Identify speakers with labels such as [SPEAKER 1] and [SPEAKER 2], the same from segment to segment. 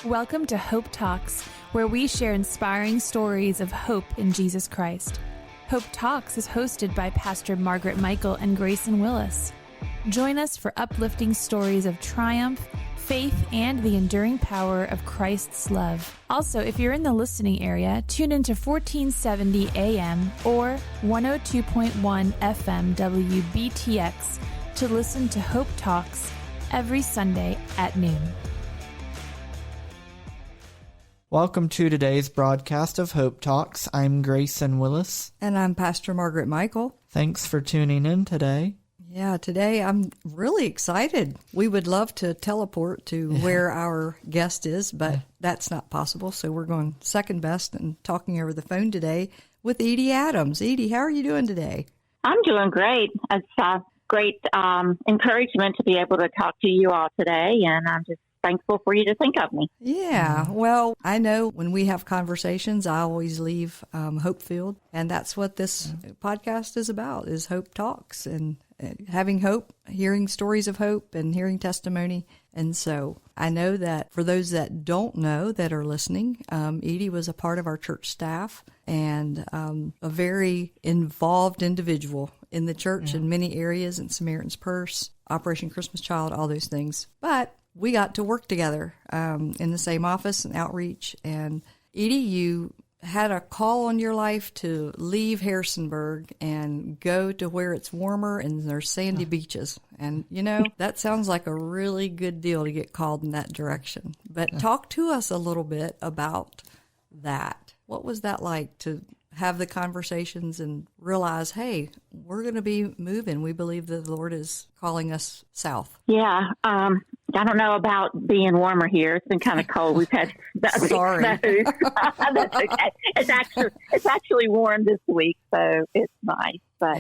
[SPEAKER 1] Welcome to Hope Talks, where we share inspiring stories of hope in Jesus Christ. Hope Talks is hosted by Pastor Margaret Michael and Grayson Willis. Join us for uplifting stories of triumph, faith, and the enduring power of Christ's love. Also, if you're in the listening area, tune into 1470 AM or 102.1 FM WBTX to listen to Hope Talks every Sunday at noon.
[SPEAKER 2] Welcome to today's broadcast of Hope Talks. I'm Grayson Willis.
[SPEAKER 3] And I'm Pastor Margaret Michael.
[SPEAKER 2] Thanks for tuning in today.
[SPEAKER 3] Yeah, today I'm really excited. We would love to teleport to where our guest is, but that's not possible. So we're going second best and talking over the phone today with Eyde Adams. Eyde, how are you doing today?
[SPEAKER 4] I'm doing great. It's great encouragement to be able to talk to you all today, and I'm just thankful for you to think of me.
[SPEAKER 3] Yeah, well, I know when we have conversations, I always leave hope-filled, and that's what this podcast is about, is Hope Talks, and having hope, hearing stories of hope, and hearing testimony. And so I know that for those that don't know that are listening, Eyde was a part of our church staff and a very involved individual in the church in many areas, in Samaritan's Purse, Operation Christmas Child, all those things. But we got to work together in the same office and outreach. And Eyde, you had a call on your life to leave Harrisonburg and go to where it's warmer and there's sandy beaches. And, you know, that sounds like a really good deal to get called in that direction. But talk to us a little bit about that. What was that like to have the conversations and realize, hey, we're going to be moving. We believe that the Lord is calling us south.
[SPEAKER 4] Yeah. I don't know about being warmer here. It's been kind of cold. We've had
[SPEAKER 3] Sorry.
[SPEAKER 4] That's okay. It's actually warm this week, so it's nice. But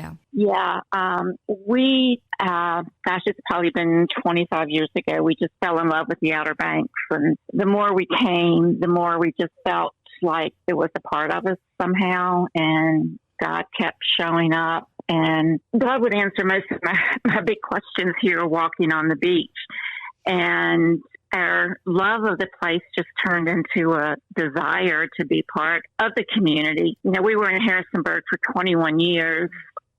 [SPEAKER 4] it's probably been 25 years ago. We just fell in love with the Outer Banks, and the more we came, the more we just felt like it was a part of us somehow, and God kept showing up, and God would answer most of my big questions here walking on the beach. And our love of the place just turned into a desire to be part of the community. You know, we were in Harrisonburg for 21 years,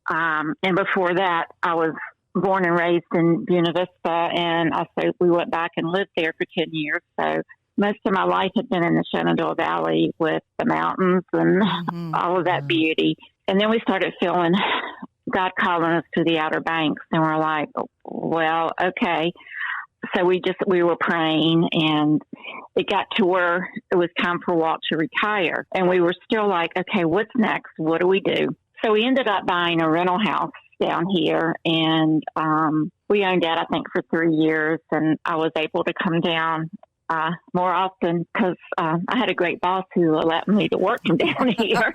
[SPEAKER 4] and before that, I was born and raised in Buena Vista, and we went back and lived there for 10 years, so most of my life had been in the Shenandoah Valley with the mountains and all of that beauty. And then we started feeling God calling us to the Outer Banks, and we're like, well, okay. So we were praying, and it got to where it was time for Walt to retire. And we were still like, okay, what's next? What do we do? So we ended up buying a rental house down here, and we owned that, I think, for 3 years. And I was able to come down more often because I had a great boss who allowed me to work from down here.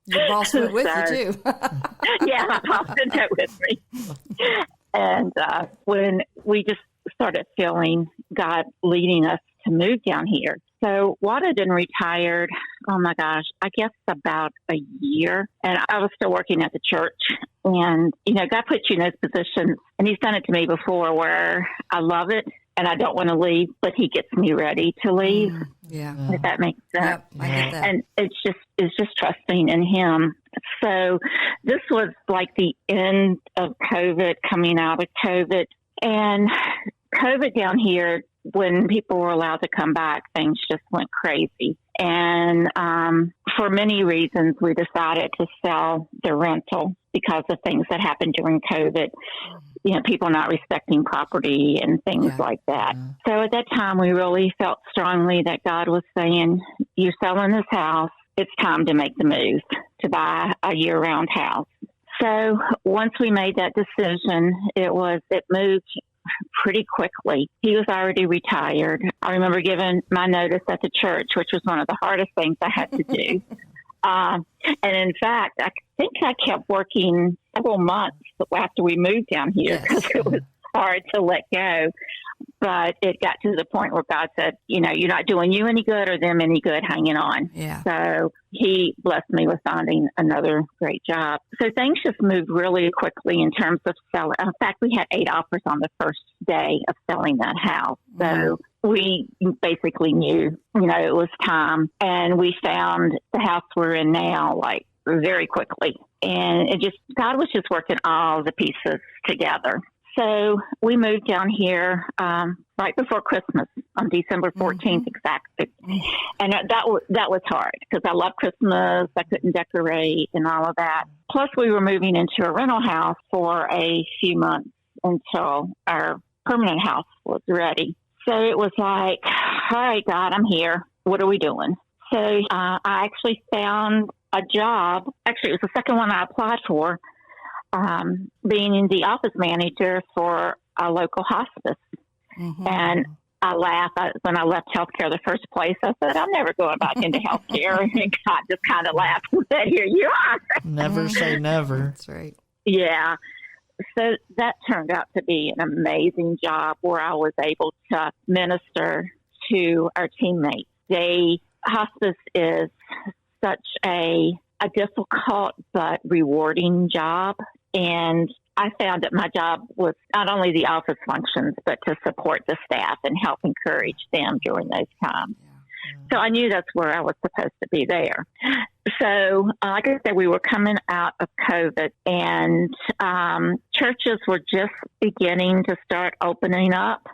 [SPEAKER 3] Your boss went with you, too.
[SPEAKER 4] Yeah, my boss did go with me. And when we just started feeling God leading us to move down here. So Walt had been retired, oh my gosh, I guess about a year. And I was still working at the church. And, you know, God puts you in those positions. And he's done it to me before where I love it and I don't want to leave, but he gets me ready to leave. If that makes sense.
[SPEAKER 3] Yep, I get that.
[SPEAKER 4] And it's just trusting in him. So this was like the end of COVID, coming out of COVID. And COVID down here, when people were allowed to come back, things just went crazy. And for many reasons, we decided to sell the rental because of things that happened during COVID. You know, people not respecting property and things like that. So at that time, we really felt strongly that God was saying, you're selling this house. It's time to make the move to buy a year-round house. So once we made that decision, it moved pretty quickly. He was already retired. I remember giving my notice at the church, which was one of the hardest things I had to do. And in fact, I think I kept working several months after we moved down here because it was hard to let go. but it got to the point where God said, you know, you're not doing you any good or them any good hanging on.
[SPEAKER 3] Yeah.
[SPEAKER 4] So he blessed me with finding another great job. So things just moved really quickly in terms of selling. In fact, we had 8 offers on the first day of selling that house. So we basically knew, you know, it was time. And we found the house we're in now, like, very quickly. And God was just working all the pieces together. So we moved down here right before Christmas on December 14th exactly. And that was hard because I love Christmas. I couldn't decorate and all of that. Plus, we were moving into a rental house for a few months until our permanent house was ready. So it was like, all right, God, I'm here. What are we doing? So I actually found a job. Actually, it was the second one I applied for, being the office manager for a local hospice. And I laughed. When I left healthcare the first place, I said, I'm never going back into healthcare. And God just kind of laughed and said, here you are.
[SPEAKER 2] Never say never.
[SPEAKER 3] That's right.
[SPEAKER 4] Yeah. So that turned out to be an amazing job where I was able to minister to our teammates. Hospice is such a difficult but rewarding job. And I found that my job was not only the office functions, but to support the staff and help encourage them during those times. So I knew that's where I was supposed to be there. So, like I said, we were coming out of COVID, and churches were just beginning to start opening up.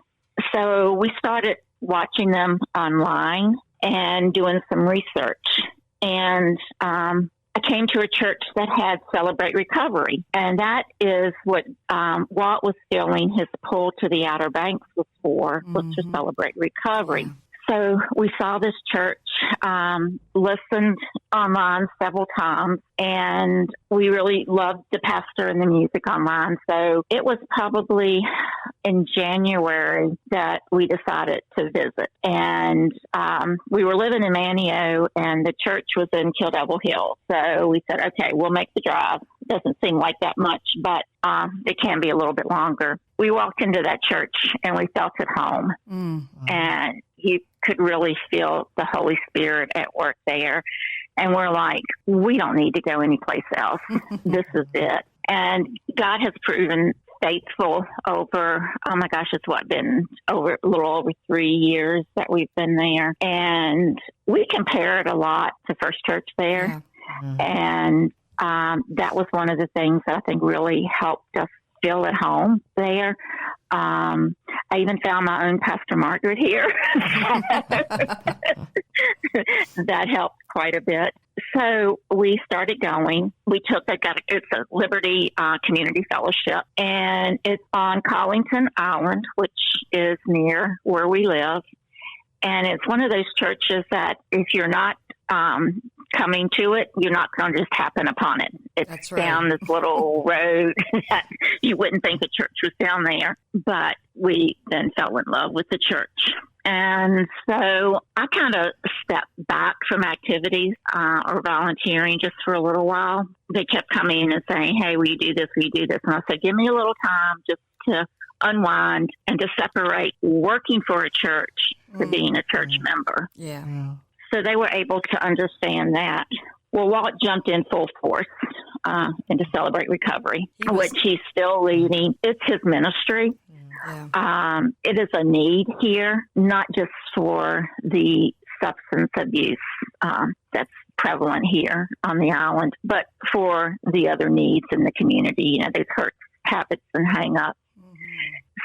[SPEAKER 4] So we started watching them online and doing some research. And I came to a church that had Celebrate Recovery. And that is what Walt was feeling his pull to the Outer Banks was for, was to celebrate recovery. Yeah. So we saw this church, listened online several times, and we really loved the pastor and the music online. So it was probably in January that we decided to visit. And we were living in Manio, and the church was in Kill Devil Hill. So we said, okay, we'll make the drive. It doesn't seem like that much, but it can be a little bit longer. We walked into that church, and we felt at home. And you could really feel the Holy Spirit at work there. And we're like, we don't need to go anyplace else. This is it. And God has proven faithful over, oh my gosh, it's been over a little over 3 years that we've been there. And we compare it a lot to First Church there. And that was one of the things that I think really helped us feel at home there. I even found my own Pastor Margaret here. That helped quite a bit. So we started going. It's a Liberty Community Fellowship, and it's on Collington Island, which is near where we live. And it's one of those churches that if you're not coming to it, you're not going to just happen upon it. It's down this little road that you wouldn't think the church was down there. But we then fell in love with the church. And so I kind of stepped back from activities or volunteering just for a little while. They kept coming in and saying, hey, will you do this? Will you do this? And I said, give me a little time just to unwind and to separate working for a church to being a church member.
[SPEAKER 3] Yeah.
[SPEAKER 4] So they were able to understand that. Well, Walt jumped in full force into Celebrate Recovery, which he's still leading. It's his ministry. It is a need here, not just for the substance abuse that's prevalent here on the island, but for the other needs in the community, these hurts, habits, and hang-ups.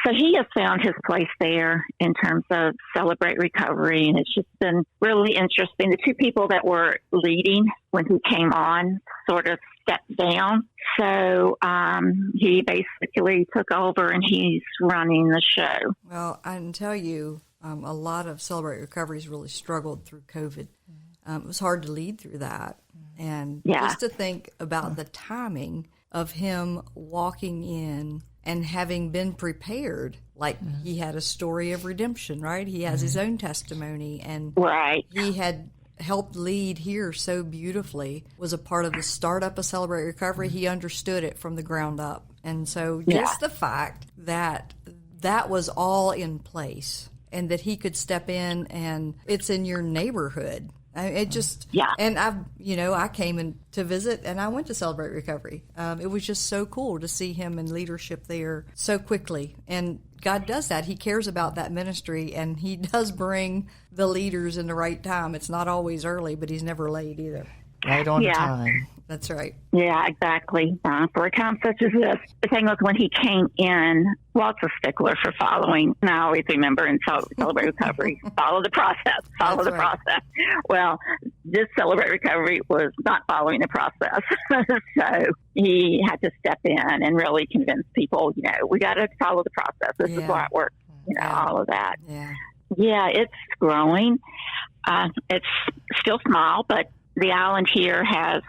[SPEAKER 4] So he has found his place there in terms of Celebrate Recovery, and it's just been really interesting. The two people that were leading when he came on sort of stepped down. So he basically took over, and he's running the show.
[SPEAKER 3] Well, I can tell you a lot of Celebrate Recoveries really struggled through COVID. It was hard to lead through that. And just to think about the timing of him walking in and having been prepared, like he had a story of redemption, right? He has his own testimony, and he had helped lead here so beautifully, was a part of the startup of Celebrate Recovery. He understood it from the ground up. And so just the fact that that was all in place and that he could step in and it's in your neighborhood. It just,
[SPEAKER 4] yeah.
[SPEAKER 3] And I came in to visit and I went to Celebrate Recovery. It was just so cool to see him in leadership there so quickly. And God does that. He cares about that ministry and he does bring the leaders in the right time. It's not always early, but he's never late either.
[SPEAKER 2] Right on time.
[SPEAKER 3] That's right.
[SPEAKER 4] Yeah, exactly. For a time such as this, the thing was when he came in, Walt's a stickler for following. And I always remember in Celebrate Recovery, follow the process, follow the process. Well, this Celebrate Recovery was not following the process. So he had to step in and really convince people, we got to follow the process. This is how it works, all of that. Yeah, it's growing. It's still small, but the island here has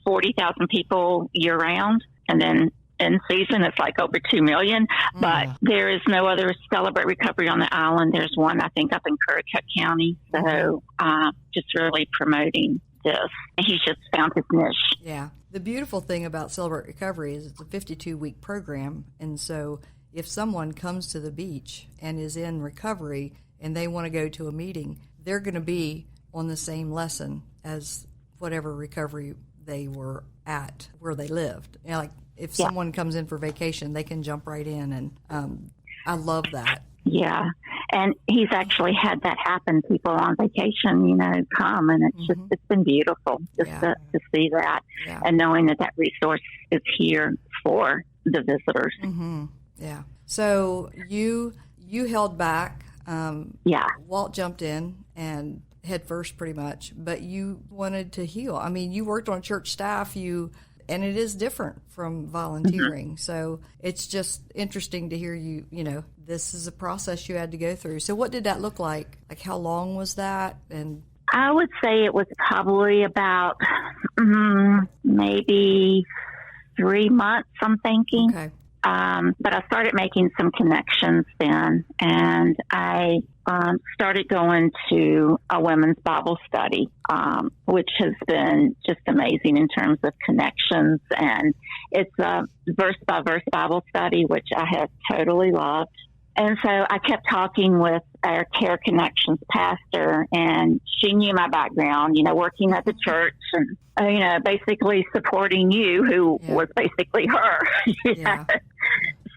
[SPEAKER 4] 40,000 people year round, and then in season it's like over 2 million. But there is no other Celebrate Recovery on the island. There's one, I think, up in Currituck County. So just really promoting this. He's just found his niche.
[SPEAKER 3] Yeah. The beautiful thing about Celebrate Recovery is it's a 52-week program, and so if someone comes to the beach and is in recovery and they want to go to a meeting, they're going to be on the same lesson as whatever recovery they were at where they lived. Like if someone comes in for vacation, they can jump right in, and I love that.
[SPEAKER 4] Yeah, and he's actually had that happen. People on vacation, come, and it's been beautiful just to see that, and knowing that resource is here for the visitors.
[SPEAKER 3] Mm-hmm. Yeah. So you held back. Walt jumped in and head first pretty much, but you wanted to heal. I mean, you worked on church staff, and it is different from volunteering. So it's just interesting to hear this is a process you had to go through. So what did that look like? Like how long was that? And
[SPEAKER 4] I would say it was probably about maybe 3 months, I'm thinking.
[SPEAKER 3] Okay.
[SPEAKER 4] But I started making some connections then, and I started going to a women's Bible study, which has been just amazing in terms of connections. And it's a verse-by-verse Bible study, which I have totally loved. And so I kept talking with our Care Connections pastor, and she knew my background, working at the church and, basically supporting you, who was basically her.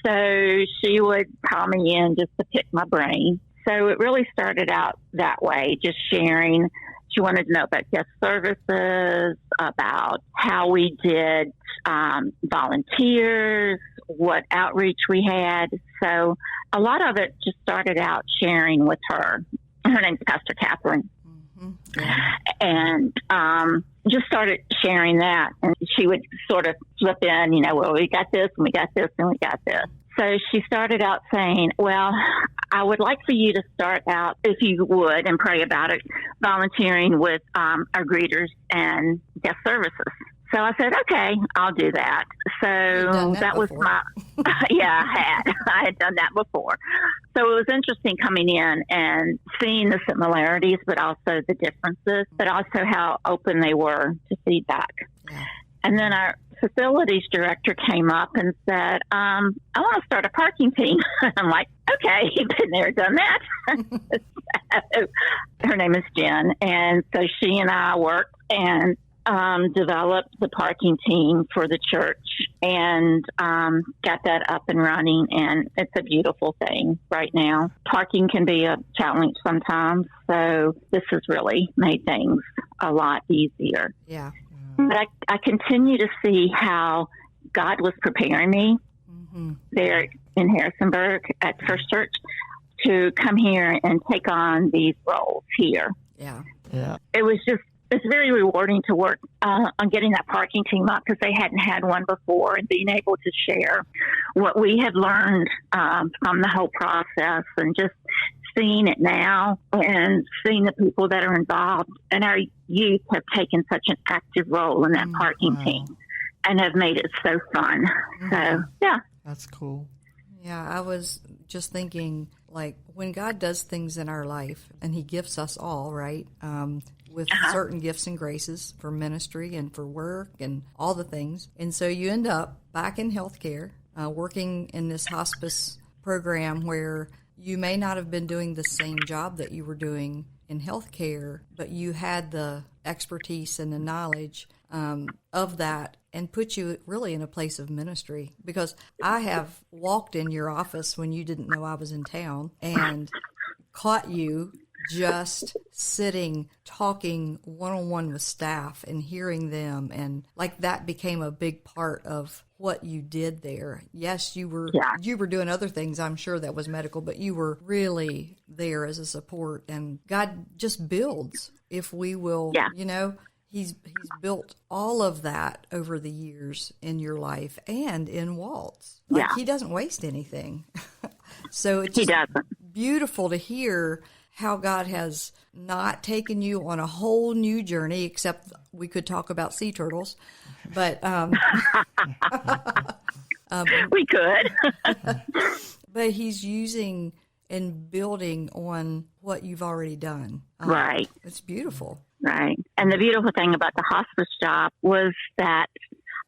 [SPEAKER 4] So she would call me in just to pick my brain. So it really started out that way, just sharing. She wanted to know about guest services, about how we did volunteers, what outreach we had. So a lot of it just started out sharing with her. Her name's Pastor Catherine. And just started sharing that. And she would sort of slip in, well, we got this and we got this and we got this. So she started out saying, well, I would like for you to start out, if you would, and pray about it, volunteering with our greeters and guest services. So I said, okay, I'll do that. So that was my, I had done that before. So it was interesting coming in and seeing the similarities, but also the differences, but also how open they were to feedback. Yeah. And then our facilities director came up and said, I want to start a parking team. I'm like, okay, been there, done that. So, her name is Jen. And so she and I worked and developed the parking team for the church and got that up and running. And it's a beautiful thing right now. Parking can be a challenge sometimes. So this has really made things a lot easier.
[SPEAKER 3] Yeah.
[SPEAKER 4] But I continue to see how God was preparing me there in Harrisonburg at First Church to come here and take on these roles here.
[SPEAKER 3] Yeah.
[SPEAKER 4] It was just, it's very rewarding to work on getting that parking team up because they hadn't had one before, and being able to share what we had learned from the whole process and just seeing it now and seeing the people that are involved. And our youth have taken such an active role in that parking team and have made it so fun. So, yeah.
[SPEAKER 2] That's cool.
[SPEAKER 3] Yeah, I was just thinking, like, when God does things in our life, and he gifts us all, right, with certain gifts and graces for ministry and for work and all the things. And so you end up back in healthcare, working in this hospice program where you may not have been doing the same job that you were doing in healthcare, but you had the expertise and the knowledge of that, and put you really in a place of ministry. Because I have walked in your office when you didn't know I was in town and caught you just sitting, talking one-on-one with staff and hearing them. And like that became a big part of what you did there. Yes, you were doing other things, I'm sure that was medical, but you were really there as a support. And God just builds if we will, He's built all of that over the years in your life and in Walt's. He doesn't waste anything. So it's just beautiful to hear how God has not taken you on a whole new journey, except we could talk about sea turtles. But
[SPEAKER 4] we could.
[SPEAKER 3] But He's using and building on what you've already done.
[SPEAKER 4] Right.
[SPEAKER 3] It's beautiful.
[SPEAKER 4] Right. And the beautiful thing about the hospice job was that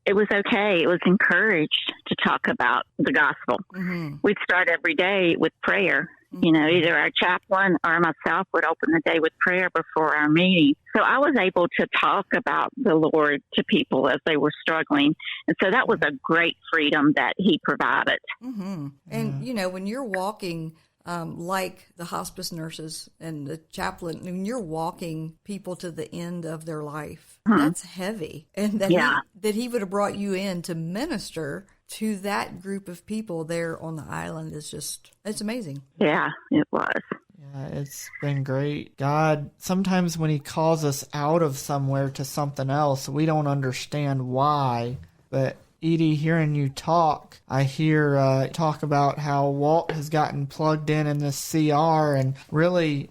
[SPEAKER 4] it was okay. It was encouraged to talk about the gospel. Mm-hmm. We'd start every day with prayer. Mm-hmm. Either our chaplain or myself would open the day with prayer before our meeting. So I was able to talk about the Lord to people as they were struggling. And so that was a great freedom that He provided.
[SPEAKER 3] Mm-hmm. And, when you're walking, like the hospice nurses and the chaplain, when you're walking people to the end of their life, that's heavy. And that he would have brought you in to minister to that group of people there on the island it's amazing.
[SPEAKER 4] Yeah, it was.
[SPEAKER 2] Yeah, it's been great. God, sometimes when He calls us out of somewhere to something else, we don't understand why, but Eyde, hearing you talk, I hear talk about how Walt has gotten plugged in this CR and really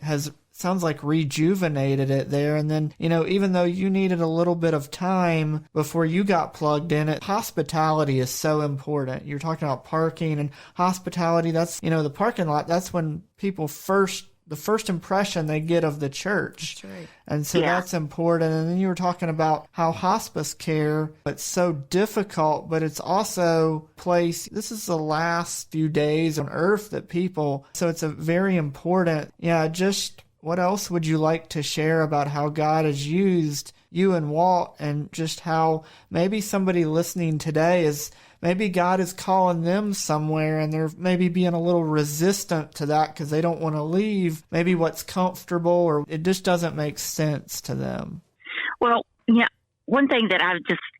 [SPEAKER 2] sounds like rejuvenated it there. And then, even though you needed a little bit of time before you got plugged in, hospitality is so important. You're talking about parking and hospitality. That's, the parking lot, that's when people the first impression they get of the church.
[SPEAKER 3] That's right.
[SPEAKER 2] And so that's important. And then you were talking about how hospice care, it's so difficult, but it's also this is the last few days on earth so it's a very important, just what else would you like to share about how God has used you and Walt, and just how maybe somebody listening today maybe God is calling them somewhere and they're maybe being a little resistant to that because they don't want to leave maybe what's comfortable, or it just doesn't make sense to them?
[SPEAKER 4] Well, one thing that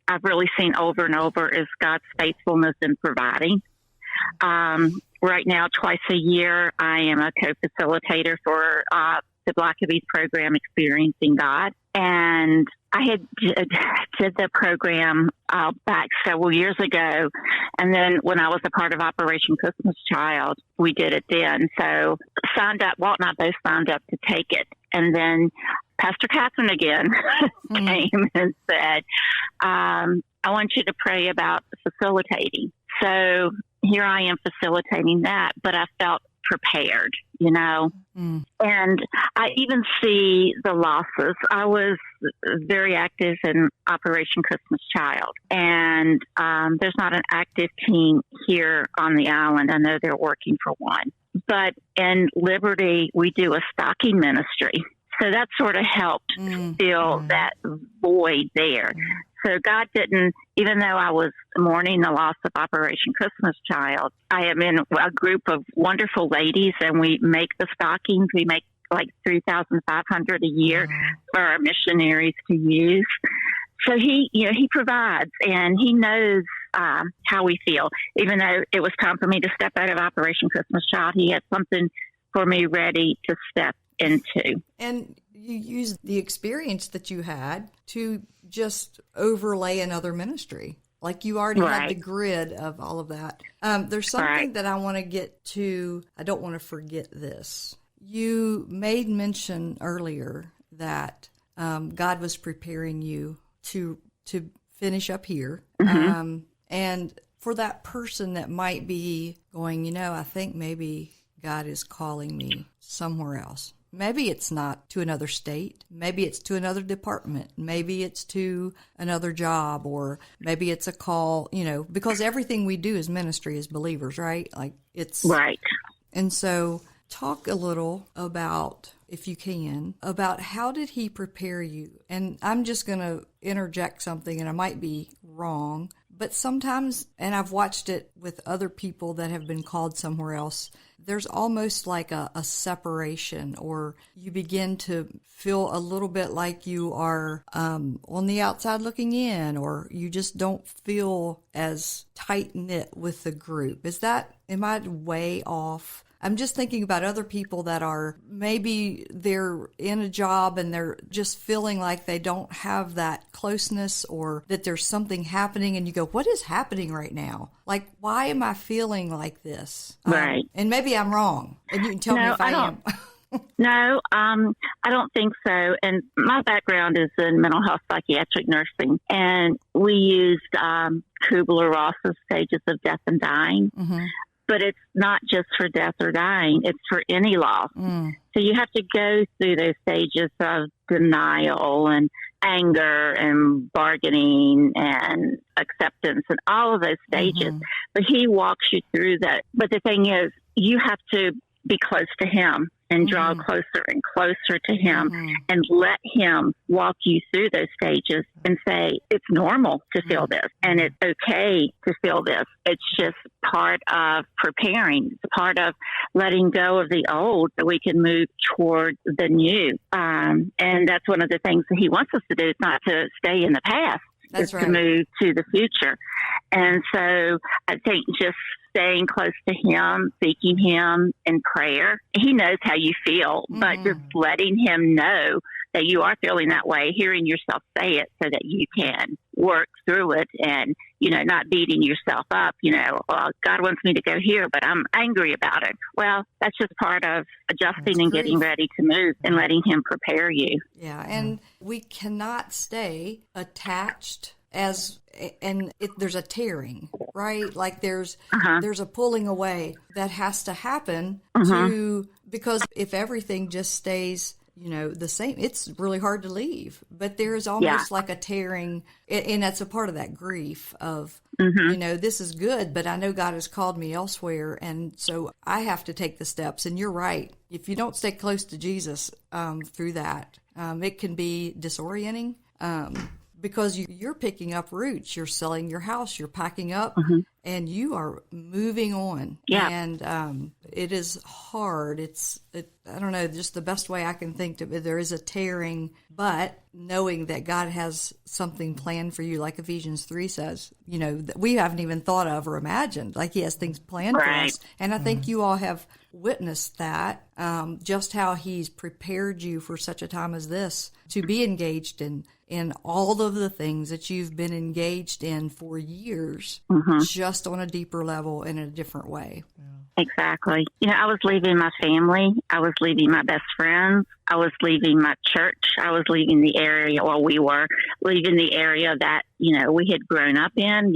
[SPEAKER 4] I've really seen over and over is God's faithfulness in providing. Right now, twice a year, I am a co-facilitator for the WBTX program, Experiencing God. And I had did the program back several years ago. And then when I was a part of Operation Christmas Child, we did it then. So Walt and I both signed up to take it. And then Pastor Catherine again came and said, I want you to pray about facilitating. So here I am facilitating that, but I felt prepared, and I even see the losses. I was very active in Operation Christmas Child, and there's not an active team here on the island. I know they're working for one, but in Liberty, we do a stocking ministry. So that sort of helped fill that void there. So God didn't, even though I was mourning the loss of Operation Christmas Child, I am in a group of wonderful ladies, and we make the stockings. We make like 3,500 a year for our missionaries to use. So he provides, and He knows how we feel. Even though it was time for me to step out of Operation Christmas Child, He had something for me ready to step into.
[SPEAKER 3] And you used the experience that you had to just overlay another ministry. Like you already had the grid of all of that. There's something that I want to get to. I don't want to forget this. You made mention earlier that God was preparing you to finish up here. And for that person that might be going, I think maybe God is calling me somewhere else. Maybe it's not to another state. Maybe it's to another department. Maybe it's to another job, or maybe it's a call, because everything we do is ministry as believers, right? Like it's
[SPEAKER 4] right.
[SPEAKER 3] And so talk a little about, if you can, about how did he prepare you? And I'm just going to interject something, and I might be wrong, but sometimes, and I've watched it with other people that have been called somewhere else, there's almost like a separation, or you begin to feel a little bit like you are on the outside looking in, or you just don't feel as tight-knit with the group. Am I way off? I'm just thinking about other people that are, maybe they're in a job and they're just feeling like they don't have that closeness, or that there's something happening and you go, what is happening right now? Like, why am I feeling like this?
[SPEAKER 4] Right.
[SPEAKER 3] And maybe I'm wrong, and you can tell me if I am.
[SPEAKER 4] No, I don't think so. And my background is in mental health psychiatric nursing, and we used Kubler-Ross's stages of death and dying.
[SPEAKER 3] Mm-hmm.
[SPEAKER 4] But it's not just for death or dying. It's for any loss.
[SPEAKER 3] Mm.
[SPEAKER 4] So you have to go through those stages of denial and anger and bargaining and acceptance and all of those stages.
[SPEAKER 3] Mm-hmm.
[SPEAKER 4] But he walks you through that. But the thing is, you have to be close to him and draw closer and closer to him and let him walk you through those stages and say, it's normal to feel this and it's okay to feel this. It's just part of preparing. It's part of letting go of the old so we can move toward the new. And that's one of the things that he wants us to do. It's not to stay in the past.
[SPEAKER 3] That's right.
[SPEAKER 4] To move to the future. And so I think just staying close to him, seeking him in prayer. He knows how you feel, but just letting him know that you are feeling that way, hearing yourself say it so that you can work through it and, not beating yourself up, well, God wants me to go here, but I'm angry about it. Well, that's just part of adjusting and getting ready to move and letting him prepare you.
[SPEAKER 3] Yeah, and we cannot stay attached there's a tearing, right? Like there's a pulling away that has to happen because if everything just stays, the same, it's really hard to leave. But there's almost like a tearing, and that's a part of that grief of, this is good, but I know God has called me elsewhere, and so I have to take the steps. And you're right. If you don't stay close to Jesus through that, it can be disorienting. Because you're picking up roots, you're selling your house, you're packing up, and you are moving on.
[SPEAKER 4] Yeah.
[SPEAKER 3] And it is hard. I don't know, just the best way I can think of it. There is a tearing, but knowing that God has something planned for you, like Ephesians 3 says, that we haven't even thought of or imagined. Like he has things planned for us. And I think you all have witnessed that, just how he's prepared you for such a time as this to be engaged in all of the things that you've been engaged in for years, just on a deeper level in a different way.
[SPEAKER 4] Exactly. I was leaving my family. I was leaving my best friends. I was leaving my church. I was leaving the area, we were leaving the area that, we had grown up in.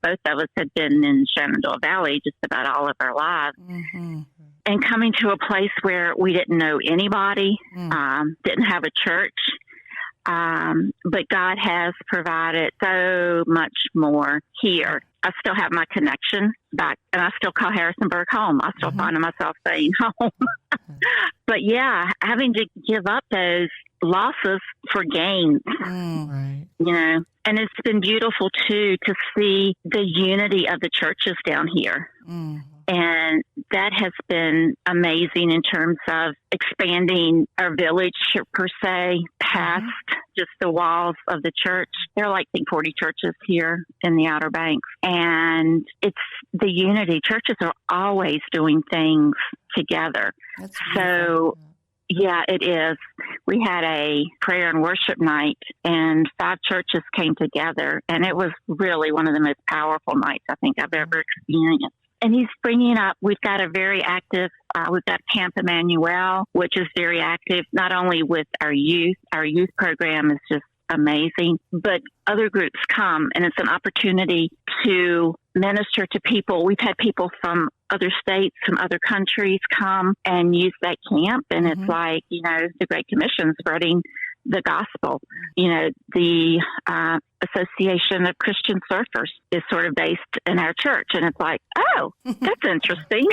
[SPEAKER 4] Both of us had been in Shenandoah Valley just about all of our lives. And coming to a place where we didn't know anybody, didn't have a church. But God has provided so much more here. I still have my connection back, and I still call Harrisonburg home. I still find myself saying home. But yeah, having to give up those losses for gains,
[SPEAKER 2] Right.
[SPEAKER 4] and it's been beautiful too to see the unity of the churches down here. And that has been amazing in terms of expanding our village, per se, past just the walls of the church. There are 40 churches here in the Outer Banks. And it's the unity. Churches are always doing things together. So, yeah, it is. We had a prayer and worship night, and 5 churches came together. And it was really one of the most powerful nights I think I've ever experienced. And he's bringing up, we've got a very active, we've got Camp Emmanuel, which is very active, not only with our youth. Our youth program is just amazing. But other groups come, and it's an opportunity to minister to people. We've had people from other states, from other countries come and use that camp. And it's like, the Great Commission spreading the gospel. The Association of Christian Surfers is sort of based in our church. And it's like, oh, that's interesting,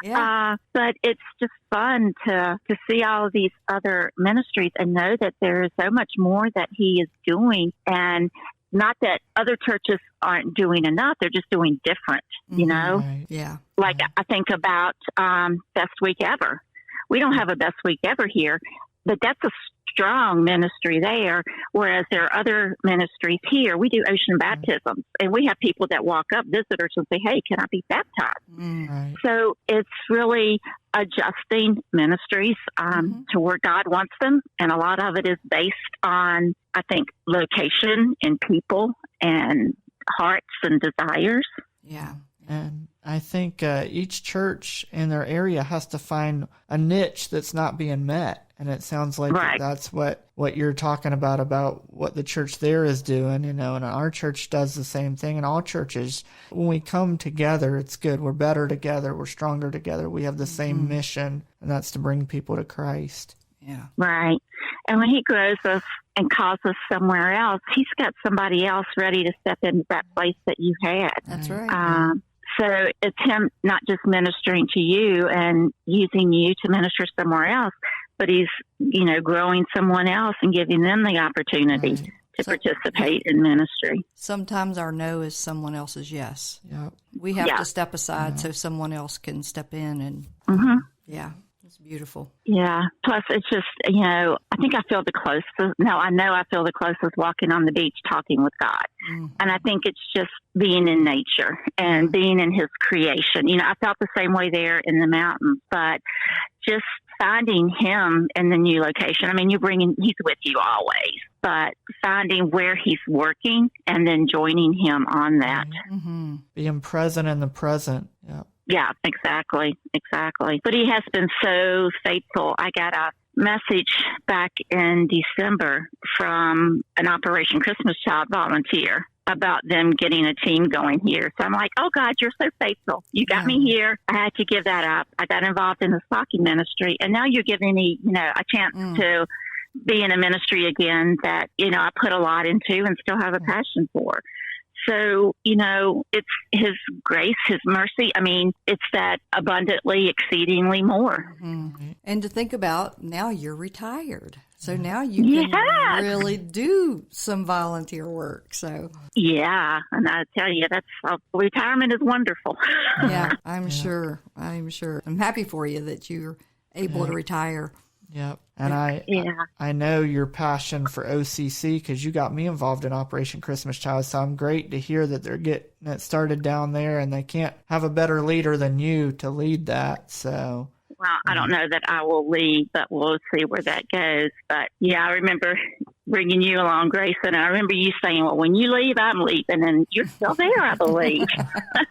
[SPEAKER 3] Yeah.
[SPEAKER 4] But it's just fun to see all of these other ministries and know that there is so much more that he is doing. And not that other churches aren't doing enough, they're just doing different,
[SPEAKER 2] Right.
[SPEAKER 3] Yeah.
[SPEAKER 4] Like I think about Best Week Ever. We don't have a Best Week Ever here, but that's a strong ministry there, whereas there are other ministries here. We do ocean baptisms, and we have people that walk up, visitors, and say, hey, can I be baptized?
[SPEAKER 2] Right.
[SPEAKER 4] So it's really adjusting ministries to where God wants them, and a lot of it is based on, I think, location and people and hearts and desires.
[SPEAKER 3] Yeah.
[SPEAKER 2] And I think each church in their area has to find a niche that's not being met. And it sounds like that's what you're talking about what the church there is doing, and our church does the same thing. And all churches, when we come together, it's good. We're better together. We're stronger together. We have the same mission, and that's to bring people to Christ.
[SPEAKER 3] Yeah.
[SPEAKER 4] Right. And when he grows us and calls us somewhere else, he's got somebody else ready to step into that place that you had.
[SPEAKER 3] That's right.
[SPEAKER 4] So it's him not just ministering to you and using you to minister somewhere else, but he's, growing someone else and giving them the opportunity to participate in ministry.
[SPEAKER 3] Sometimes our no is someone else's yes.
[SPEAKER 2] Yep.
[SPEAKER 3] We have to step aside so someone else can step in and, it's beautiful.
[SPEAKER 4] Yeah. Plus, it's just, I think I feel the closest. No, I know I feel the closest walking on the beach talking with God. And I think it's just being in nature and being in his creation. I felt the same way there in the mountains, but just finding him in the new location. I mean, he's with you always, but finding where he's working and then joining him on that.
[SPEAKER 2] Being present in the present. Yeah.
[SPEAKER 4] Yeah, exactly. But he has been so faithful. I got a message back in December from an Operation Christmas Child volunteer about them getting a team going here. So I'm like, oh, God, you're so faithful. You got me here. I had to give that up. I got involved in the stocking ministry, and now you're giving me, a chance to be in a ministry again that, I put a lot into and still have a passion for. So, it's his grace, his mercy. I mean, it's that abundantly, exceedingly more.
[SPEAKER 3] And to think about, now you're retired. So now you can really do some volunteer work. So
[SPEAKER 4] yeah, and I tell you, retirement is wonderful.
[SPEAKER 3] Yeah, I'm sure. I'm happy for you that you're able to retire.
[SPEAKER 2] Yep. And I know your passion for OCC because you got me involved in Operation Christmas Child. So I'm great to hear that they're getting it started down there, and they can't have a better leader than you to lead that. So.
[SPEAKER 4] Well, I don't know that I will leave, but we'll see where that goes. But yeah, I remember bringing you along, Grayson. I remember you saying, well, when you leave, I'm leaving, and you're still there, I believe.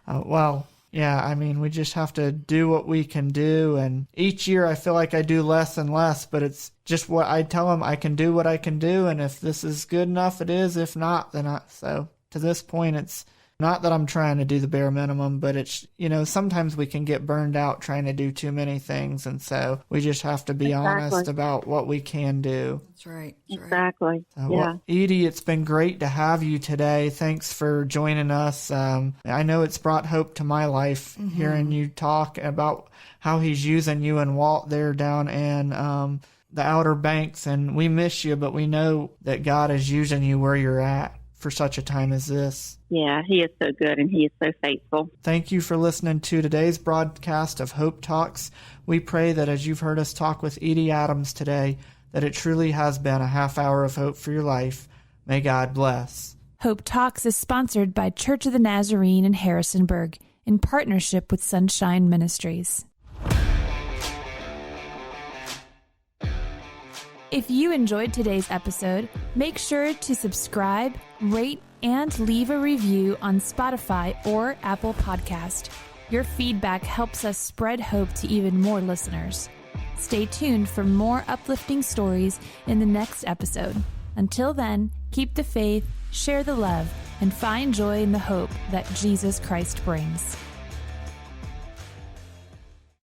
[SPEAKER 2] Well, yeah, I mean, we just have to do what we can do. And each year I feel like I do less and less, but it's just what I tell them. I can do what I can do. And if this is good enough, it is. If not, then not. So to this point, it's not that I'm trying to do the bare minimum, but it's, sometimes we can get burned out trying to do too many things. And so we just have to be honest about what we can do.
[SPEAKER 3] That's right.
[SPEAKER 4] Exactly.
[SPEAKER 2] Well, Eyde, it's been great to have you today. Thanks for joining us. I know it's brought hope to my life hearing you talk about how he's using you and Walt there down in the Outer Banks. And we miss you, but we know that God is using you where you're at for such a time as this.
[SPEAKER 4] Yeah, he is so good and he is so faithful.
[SPEAKER 2] Thank you for listening to today's broadcast of Hope Talks. We pray that as you've heard us talk with Eyde Adams today, that it truly has been a half hour of hope for your life. May God bless.
[SPEAKER 1] Hope Talks is sponsored by Church of the Nazarene in Harrisonburg in partnership with Sunshine Ministries. If you enjoyed today's episode, make sure to subscribe, rate, and leave a review on Spotify or Apple Podcast. Your feedback helps us spread hope to even more listeners. Stay tuned for more uplifting stories in the next episode. Until then, keep the faith, share the love, and find joy in the hope that Jesus Christ brings.